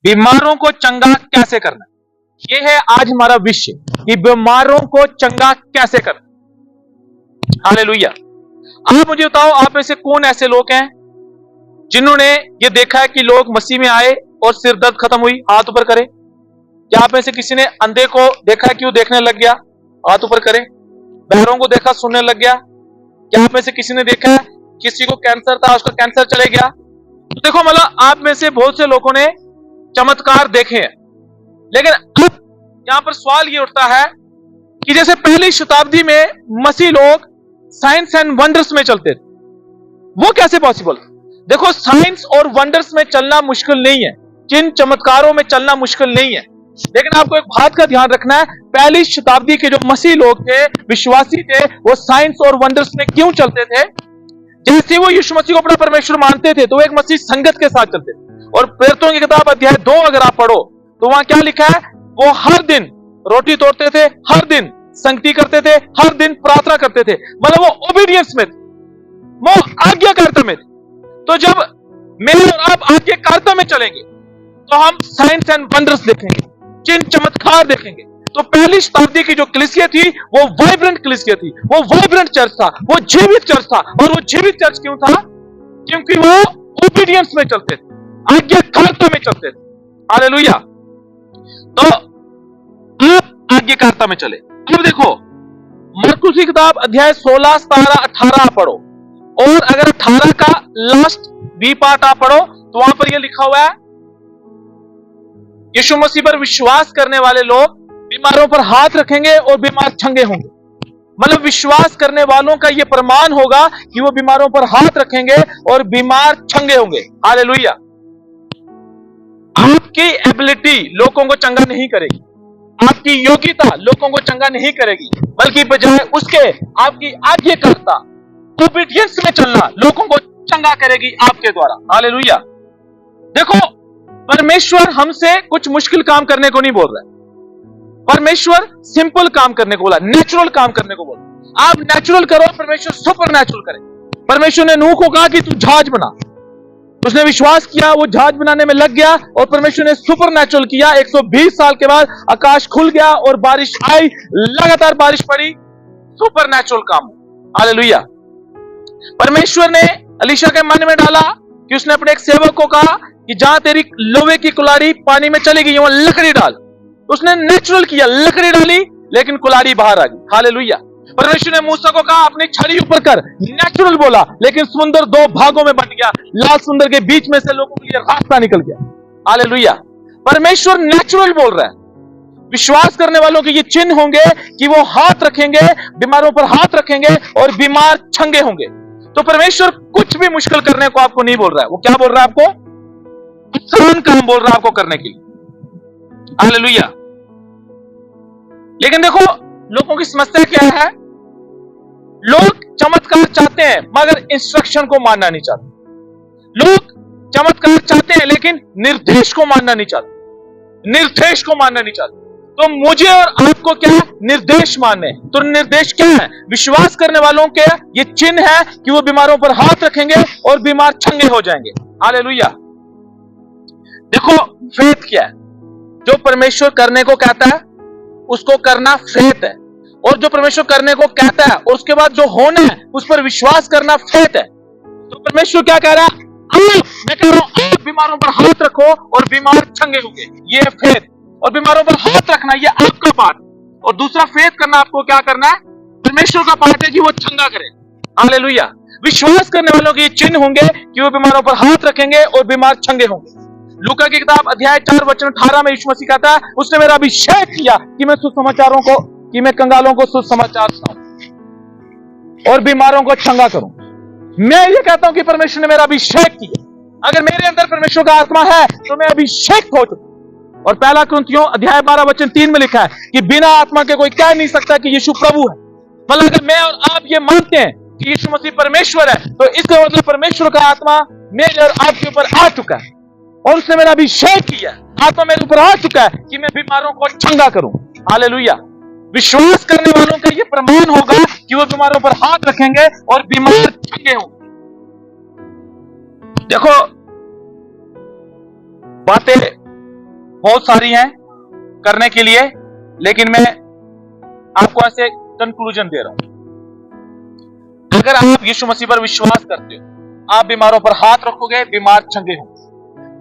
बीमारों को चंगा कैसे करना, यह है आज हमारा विषय कि बीमारों को चंगा कैसे करना। हालेलुया। आप मुझे बताओ, आप में से कौन ऐसे लोग हैं जिन्होंने ये देखा है कि लोग मसीह में आए और सिर दर्द खत्म हुई? हाथ ऊपर करें। क्या आप में से किसी ने अंधे को देखा है कि वो देखने लग गया? हाथ ऊपर करें। बहरों को देखा, सुनने लग गया? क्या आप में से किसी ने देखा है किसी को कैंसर था, उसका कैंसर चले गया? तो देखो, मतलब आप में से बहुत से लोगों ने चमत्कार देखे हैं। लेकिन अब यहां पर सवाल ये उठता है कि जैसे पहली शताब्दी में मसीह लोग साइंस एंड वंडर्स में चलते थे, वो कैसे पॉसिबल? देखो, साइंस और वंडर्स में चलना मुश्किल नहीं है, जिन चमत्कारों में चलना मुश्किल नहीं है। लेकिन आपको एक बात का ध्यान रखना है, पहली शताब्दी के जो मसीह लोग थे, विश्वासी थे, वो साइंस और वंडर्स में क्यों चलते थे? जैसे वो यीशु मसीह को अपना परमेश्वर मानते थे तो एक मसीह संगत के साथ चलते थे। और प्रेरितों की किताब अध्याय 2 अगर आप पढ़ो तो वहां क्या लिखा है? वो हर दिन रोटी तोड़ते थे, हर दिन संगति करते थे, हर दिन प्रार्थना करते थे। मतलब वो ओबीडियंस में थे, वो आज्ञाकारिता में थे। तो जब मैं और आप आज्ञाकारिता में चलेंगे तो हम साइंस एंड वंडर्स देखेंगे, चिन्ह चमत्कार देखेंगे। तो पहली शताब्दी की जो कलीसिया थी वो वाइब्रेंट कलीसिया थी, वो वाइब्रेंट चर्च था, वो जीवित चर्च था। और वो जीवित चर्च क्यों था? क्योंकि वो ओबीडियंस में चलते थे, आज्ञाकारिता में चलते थे। हालेलुया। तो आप आज्ञाकारिता में चले। अब देखो, मरकुस की किताब अध्याय 16, 17, 18 पढ़ो, और अगर 18 का लास्ट बी पार्ट आप पढ़ो तो वहां पर यह लिखा हुआ है, यीशु मसीह पर विश्वास करने वाले लोग बीमारों पर हाथ रखेंगे और बीमार चंगे होंगे। मतलब विश्वास करने वालों का यह प्रमाण होगा कि वो बीमारों पर हाथ रखेंगे और बीमार चंगे होंगे। हालेलुया। आपकी एबिलिटी लोगों को चंगा नहीं करेगी, आपकी योग्यता लोगों को चंगा नहीं करेगी, बल्कि बजाय उसके आपकी आज्ञाकारिता, ओबीडियंस में चलना लोगों को चंगा करेगी आपके द्वारा। हालेलुया। देखो, परमेश्वर हमसे कुछ मुश्किल काम करने को नहीं बोल रहा है। परमेश्वर सिंपल काम करने को बोला, नेचुरल काम करने को बोला। आप नेचुरल करो, परमेश्वर सुपर नेचुरल करे। परमेश्वर ने नूह को कहा कि तू जहाज बना, उसने विश्वास किया, वो जहाज बनाने में लग गया, और परमेश्वर ने सुपर नेचुरल किया। 120 साल के बाद आकाश खुल गया और बारिश आई, लगातार बारिश पड़ी। सुपर नेचुरल काम। हालेलुया। परमेश्वर ने अलीशा के मन में डाला कि उसने अपने एक सेवक को कहा कि जहां तेरी लोहे की कुल्हाड़ी पानी में चलेगी वहां लकड़ी डाल। उसने नेचुरल किया, लकड़ी डाली, लेकिन कुल्हाड़ी बाहर आ गई। हालेलुया। परमेश्वर ने मूसा को कहा अपनी छड़ी ऊपर कर, नेचुरल बोला, लेकिन समुद्र 2 भागों में बंट गया, लाल समुद्र के बीच में से लोगों के लिए रास्ता निकल गया। हालेलुया। परमेश्वर नेचुरल बोल रहा है। विश्वास करने वालों के ये चिन्ह होंगे कि वो हाथ रखेंगे, बीमारों पर हाथ रखेंगे और बीमार चंगे होंगे। तो परमेश्वर कुछ भी मुश्किल करने को आपको नहीं बोल रहा है। वो क्या बोल रहा है आपको? आसान काम बोल रहा है आपको करने के लिए। हालेलुया। लेकिन देखो, लोगों की समस्या क्या है? लोग चमत्कार चाहते हैं मगर इंस्ट्रक्शन को मानना नहीं चाहते। लोग चमत्कार चाहते हैं लेकिन निर्देश को मानना नहीं चाहते, निर्देश को मानना नहीं चाहते। तो मुझे और आपको क्या निर्देश मानने? तो निर्देश क्या है? विश्वास करने वालों के ये चिन्ह है कि वो बीमारों पर हाथ रखेंगे और बीमार चंगे हो जाएंगे। हालेलुया। देखो, फेथ क्या है? जो परमेश्वर करने को कहता है उसको करना फेथ है, और जो परमेश्वर करने को कहता है और उसके बाद जो होना है उस पर विश्वास करना फेथ है। तो परमेश्वर क्या कह रहा है? मैं कह रहा हूं, आप बीमारों पर हाथ रखो और बीमार चंगे होंगे। ये फेथ। और बीमारों पर हाथ रखना ये आपका पार्ट, और दूसरा फेथ करना आपको क्या करना है? परमेश्वर का पार्ट है कि वो चंगा करे। हालेलुया। विश्वास करने वालों के चिन्ह होंगे कि वो बीमारों पर हाथ रखेंगे और बीमार चंगे होंगे। लूका की किताब अध्याय 4 वचन 18 में यीशु मसीह कहता है, उसने मेरा अभिषेक किया कि मैं सुसमाचारों को, कि मैं कंगालों को सुसमाचार सुनाऊं और बीमारों को चंगा करूं। मैं ये कहता हूं कि परमेश्वर ने मेरा अभिषेक किया। अगर मेरे अंदर परमेश्वर का आत्मा है तो मैं अभिषेक हो चुका। और पहला कुरिन्थियों अध्याय 12 वचन 3 में लिखा है कि बिना आत्मा के कोई कह नहीं सकता कि यीशु प्रभु है। मतलब अगर मैं और आप ये मानते हैं कि यीशु मसीह परमेश्वर है तो इसका मतलब परमेश्वर का आत्मा मेरे और आपके ऊपर आ चुका है, और उसने मेरा अभिषेक किया। आत्मा मेरे ऊपर आ चुका है कि मैं बीमारों को चंगा करूं। हालेलुया। विश्वास करने वालों का यह प्रमाण होगा कि वो बीमारों पर हाथ रखेंगे और बीमार चंगे होंगे। देखो, बातें बहुत सारी हैं करने के लिए, लेकिन मैं आपको ऐसे कंक्लूजन दे रहा हूं। अगर आप यीशु मसीह पर विश्वास करते हो, आप बीमारों पर हाथ रखोगे, बीमार चंगे होंगे।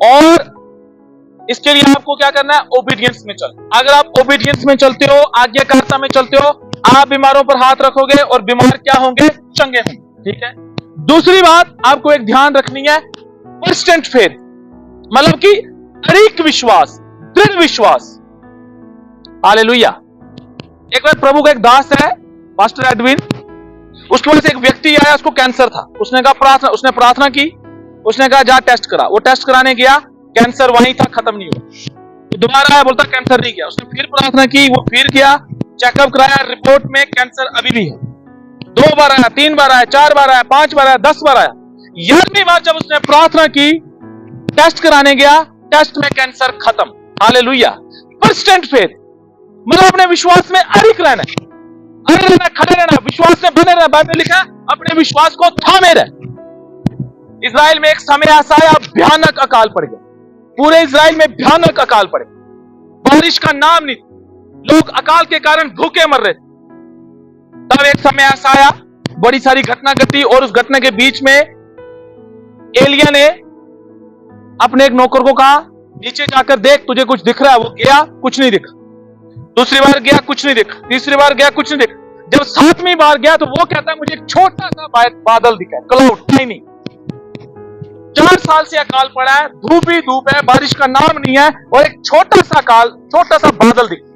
और इसके लिए आपको क्या करना है? ओबीडियंस में चल। अगर आप ओबीडियंस में चलते हो, आज्ञाकारिता में चलते हो, आप बीमारों पर हाथ रखोगे और बीमार क्या होंगे? चंगे होंगे। ठीक है। दूसरी बात आपको एक ध्यान रखनी है, पर्सिस्टेंट फेथ, मतलब कि अड़िग विश्वास, दृढ़ विश्वास। हालेलुया। एक बार प्रभु का एक दास है, पास्टर एडविन, उसके पास एक व्यक्ति आया, उसको कैंसर था। उसने प्रार्थना की, उसने कहा जा टेस्ट करा। वो टेस्ट कराने गया, कैंसर वहीं था, खत्म नहीं हुआ। तो दोबारा आया, बोलता कैंसर नहीं गया। उसने फिर प्रार्थना की, वो फिर गया, चेकअप कराया, रिपोर्ट में कैंसर अभी भी है। 2 बार आया, 3 बार आया, 4 बार आया, 5 बार आया, 10 बार आया। 11वीं बार जब उसने प्रार्थना की, टेस्ट कराने गया, टेस्ट में कैंसर खत्म। हालेलुया। पर्सिस्टेंट फेथ, मतलब अपने विश्वास में अड़िग रहना, अड़े रहना, खड़े रहना, विश्वास में बने रहना। बाइबल लिखा है अपने विश्वास को थामे रहे। इजराइल में एक समय ऐसा आया, भयानक अकाल पड़ गया, पूरे इजराइल में भयानक अकाल पड़े, बारिश का नाम नहीं, लोग अकाल के कारण भूखे मर रहे थे। तब एक समय ऐसा आया, बड़ी सारी घटना घटी, और उस घटना के बीच में एलिया ने अपने एक नौकर को कहा नीचे जाकर देख, तुझे कुछ दिख रहा है? वो गया, कुछ नहीं दिखा। दूसरी बार गया, कुछ नहीं दिखा। तीसरी बार गया, कुछ नहीं दिखा। जब 7वीं बार गया तो वो कहता है मुझे एक छोटा सा बादल दिखा है, क्लाउड नहीं। 4 साल से अकाल पड़ा है, धूप ही धूप है, बारिश का नाम नहीं है, और एक छोटा सा बादल दिखा।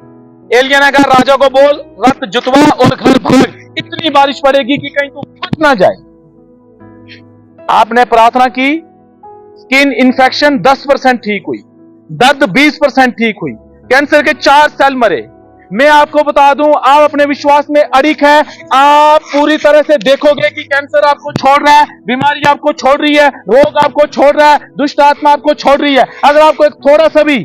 एलिया ने कहा राजा को बोल, रथ जुतवा और घर भाग, इतनी बारिश पड़ेगी कि कहीं तू फट ना जाए। आपने प्रार्थना की, स्किन इन्फेक्शन 10% ठीक हुई, दर्द 20% ठीक हुई, कैंसर के 4 सेल मरे। मैं आपको बता दूं, आप अपने विश्वास में अड़िग है, आप पूरी तरह से देखोगे कि कैंसर आपको छोड़ रहा है, बीमारी आपको छोड़ रही है, रोग आपको छोड़ रहा है, दुष्ट आत्मा आपको छोड़ रही है। अगर आपको एक थोड़ा सा भी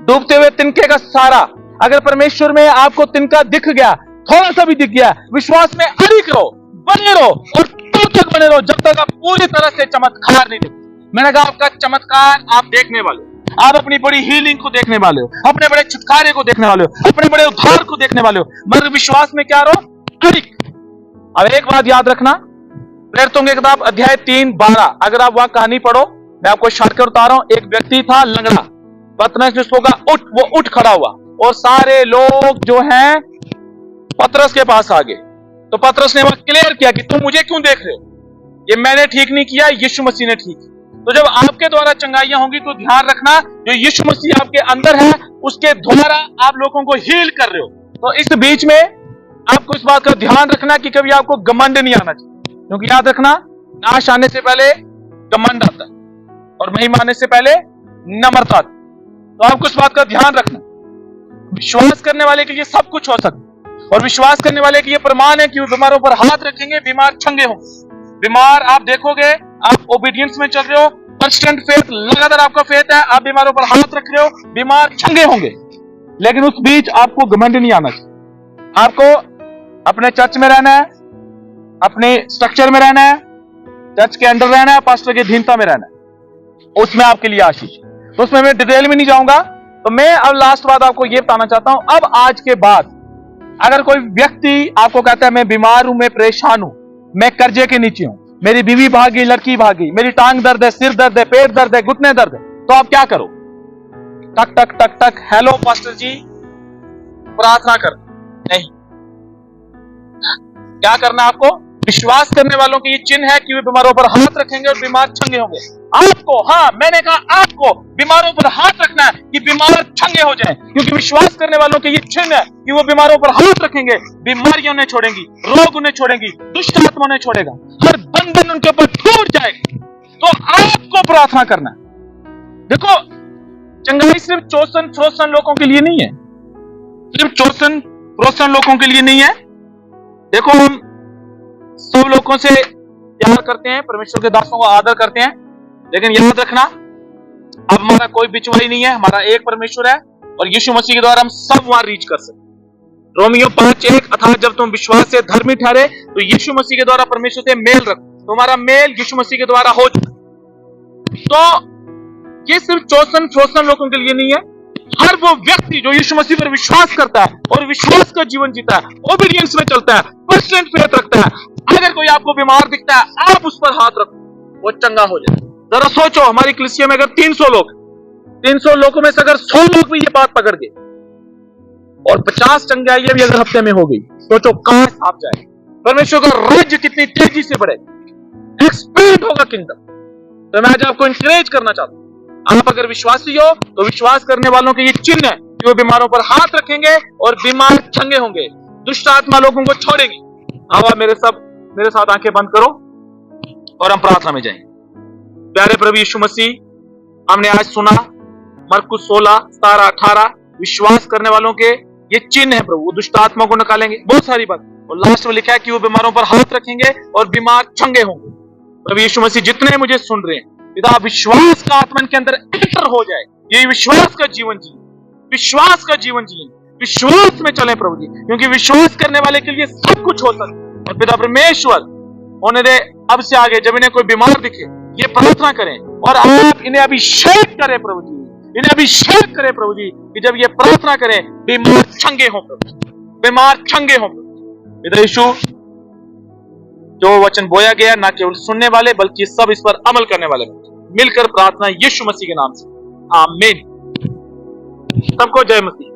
डूबते हुए तिनके का सहारा, अगर परमेश्वर में आपको तिनका दिख गया, थोड़ा सा भी दिख गया, विश्वास में अड़िग रहो, बने रहो, और तब तक बने रहो जब तक आप पूरी तरह से चमत्कार नहीं देखो। मैंने कहा आपका चमत्कार आप देखने वाले हो, आप अपनी बड़ी हीलिंग को देखने वाले हो, अपने बड़े छुटकारे को देखने वाले हो, अपने बड़े उद्धार को देखने वाले हो, मगर विश्वास में क्या रहो? अड़िग। अब एक बात याद रखना, प्रेरितों की किताब अध्याय 3:12, अगर आप वहां कहानी पढ़ो, मैं आपको शॉर्टकट बता रहा हूं। एक व्यक्ति था लंगड़ा, पतरस ने उसको कहा उठ, वो उठ खड़ा हुआ, और सारे लोग जो हैं पतरस के पास आ गए। तो पतरस ने वहां क्लियर किया कि तुम मुझे क्यों देख रहे हो, ये मैंने ठीक नहीं किया, यीशु मसीह ने ठीक किया। तो जब आपके द्वारा चंगाइयां होंगी तो ध्यान रखना, जो यीशु मसीह आपके अंदर है, उसके द्वारा आप लोगों को हील कर रहे हो। तो इस बीच में आपको इस बात का ध्यान रखना कि कभी आपको घमंड नहीं आना चाहिए, क्योंकि याद रखना, नाश आने से पहले घमंड आता है और महिमा आने से पहले नम्रता आती है। तो आपको इस बात का ध्यान रखना, विश्वास करने वाले के लिए सब कुछ हो सकता है, और विश्वास करने वाले के लिए प्रमाण है कि वो बीमारों पर हाथ रखेंगे, बीमार चंगे होंगे। बीमार आप देखोगे, आप ओबीडियंस में चल रहे हो, पर्सिस्टेंट फेथ, लगातार आपका फेथ है, आप बीमारों पर हाथ रख रहे हो, बीमार चंगे होंगे। लेकिन उस बीच आपको घमंड नहीं आना चाहिए। आपको अपने चर्च में रहना है, अपने स्ट्रक्चर में रहना है, चर्च के अंडर रहना है, पास्टर के अधीनता में रहना है, उसमें आपके लिए आशीष। तो उसमें मैं डिटेल में नहीं जाऊंगा। तो मैं अब लास्ट बात आपको यह बताना चाहता हूं, अब आज के बाद अगर कोई व्यक्ति आपको कहता है मैं बीमार हूं, मैं परेशान हूं, मैं कर्जे के नीचे हूं, मेरी बीवी भाग गई, लड़की भाग गई, मेरी टांग दर्द है, सिर दर्द है, पेट दर्द है, घुटने दर्द है, तो आप क्या करो? टक टक टक टक, हेलो पास्टर जी, प्रार्थना कर नहीं, क्या करना आपको? विश्वास करने वालों के ये चिन्ह है कि वे बीमारों पर हाथ रखेंगे और बीमार चंगे होंगे। आपको, हाँ मैंने कहा आपको बीमारों पर हाथ रखना है कि बीमार चंगे हो जाएं, क्योंकि विश्वास करने वालों के ये चिन्ह है कि वो बीमारों पर हाथ रखेंगे, बीमारियां उन्हें छोड़ेंगी, रोग उन्हें छोड़ेंगी, दुष्ट आत्मा उन्हें छोड़ेगा, हर बंधन उनके ऊपर टूट जाएगा। तो आपको प्रार्थना करना है। देखो, चंगाई सिर्फ चोसन फ्रोसन लोगों के लिए नहीं है, सिर्फ चोसन फ्रोसन लोगों के लिए नहीं है। देखो, हम सब लोगों से प्यार करते हैं, परमेश्वर के दासों का आदर करते हैं, लेकिन याद रखना, अब हमारा कोई बिचवाई नहीं है, हमारा एक परमेश्वर है, और यीशु मसीह के द्वारा हम सब वहां रीच कर सकते। रोमियो 5:1, अर्थात जब तुम विश्वास से धर्मी ठहरे तो यीशु मसीह के द्वारा परमेश्वर से मेल रखो। तुम्हारा मेल यीशु मसीह के द्वारा हो चुका। तो ये सिर्फ चोसन लोगों के लिए नहीं है, हर वो व्यक्ति जो यीशु मसीह पर विश्वास करता है और विश्वास का जीवन जीता है, ओबीडियंस में चलता है, पर्सनेंट फेथ रखता है, अगर कोई आपको बीमार दिखता है, आप उस पर हाथ रखो, वो चंगा हो जाए। जरा सोचो, हमारी कलीसिया में अगर 300 लोगों में से अगर 100 लोग भी ये बात पकड़ गए और 50 चंगाइयां भी अगर हफ्ते में हो गई, सोचो कहां साफ जाए। परमेश्वर का राज्य कितनी तेजी से बढ़े, एक्सपेंड होगा किंगडम। तो मैं आज आपको इंकरेज करना चाहता हूं, आप अगर विश्वासी हो तो विश्वास करने वालों के ये चिन्ह है कि वो बीमारों पर हाथ रखेंगे और बीमार चंगे होंगे, दुष्ट आत्मा लोगों को छोड़ेंगे। अब आप मेरे साथ आंखें बंद करो और हम प्रार्थना में जाएंगे। प्यारे प्रभु यीशु मसीह, हमने आज सुना मरकुस 16, 17, 18 विश्वास करने वालों के ये चिन्ह है प्रभु, वो दुष्ट आत्मा को निकालेंगे, बहुत सारी बात। और लास्ट में लिखा है कि वो बीमारों पर हाथ रखेंगे और बीमार चंगे होंगे। प्रभु यीशु मसीह, जितने मुझे सुन रहे हैं पिता, विश्वास का आत्मा के अंदर एंटर हो जाए, ये विश्वास का जीवन जिए, विश्वास का जीवन जिए, विश्वास में चलें प्रभु जी, क्योंकि विश्वास करने वाले के लिए सब कुछ हो सकता है। और पिता परमेश्वर, होने दे अब से आगे जब इन्हें कोई बीमार दिखे, ये प्रार्थना करें और आप इन्हें अभिषेक करें प्रभु जी, इन्हें अभिषेक करें प्रभु जी, कि जब ये प्रार्थना करें बीमार चंगे हों प्रभु, बीमार चंगे हों प्रभु। पिता यीशु, जो वचन बोया गया ना केवल सुनने वाले बल्कि सब इस पर अमल करने वाले, मिलकर प्रार्थना यीशु मसीह के नाम से, आमीन। सबको जय मसीह।